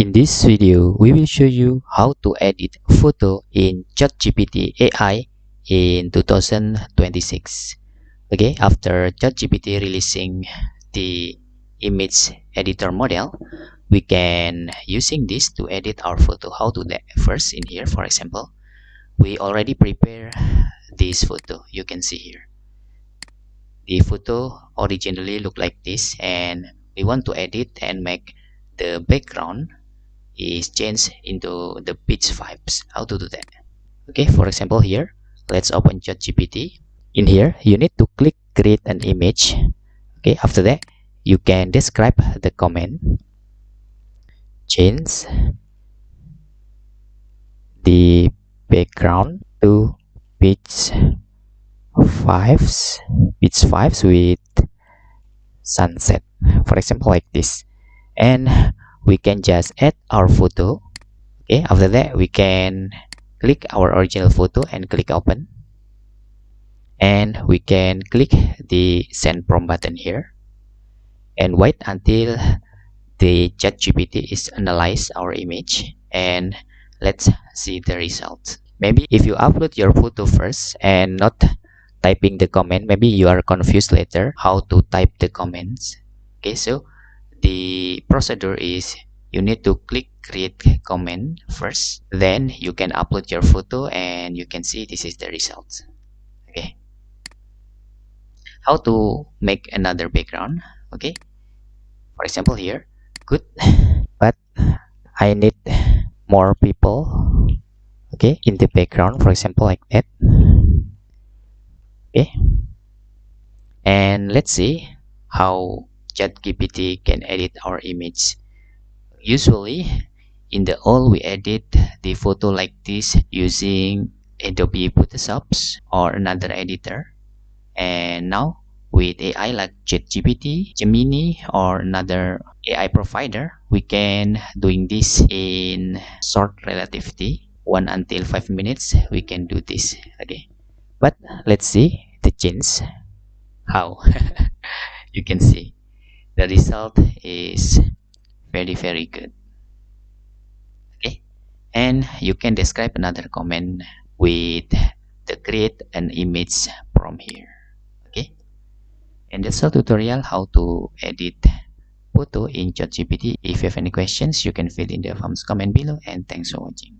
In this video, we will show you how to edit photo in ChatGPT AI in 2026. Okay, after ChatGPT releasing the image editor model, we can using this to edit our photo. How to do that? First, in here, for example, we already prepare this photo. You can see here. The photo originally look like this, and we want to edit and make the background is changed into the pitch vibes. How to do that? Okay, for example here, let's open ChatGPT. In here, you need to click create an image. Okay, after that, you can describe the comment, change the background to pitch vibes with sunset, for example, like this. And we can just add our photo. Okay, after that we can click our original photo and click open, and we can click the send prompt button here and wait until the ChatGPT is analyze our image, and let's see the result. Maybe if you upload your photo first and not typing the comment, maybe you are confused later how to type the comments. Okay, so the procedure is you need to click create comment first, then you can upload your photo and you can see this is the result. Okay, how to make another background? Okay, for example here, good, but I need more people, okay, in the background, for example, like that. Okay, and let's see how ChatGPT can edit our image. Usually in the old we edit the photo like this using Adobe Photoshop or another editor, and now with AI like ChatGPT, Gemini or another AI provider, we can doing this in short relativity 1 until 5 minutes. We can do this. Okay, but let's see the change how. You can see the result is very good. Okay, and you can describe another comment with the create an image from here. Okay, and that's a tutorial how to edit photo in ChatGPT. If you have any questions, you can fill in the comment below, and thanks for watching.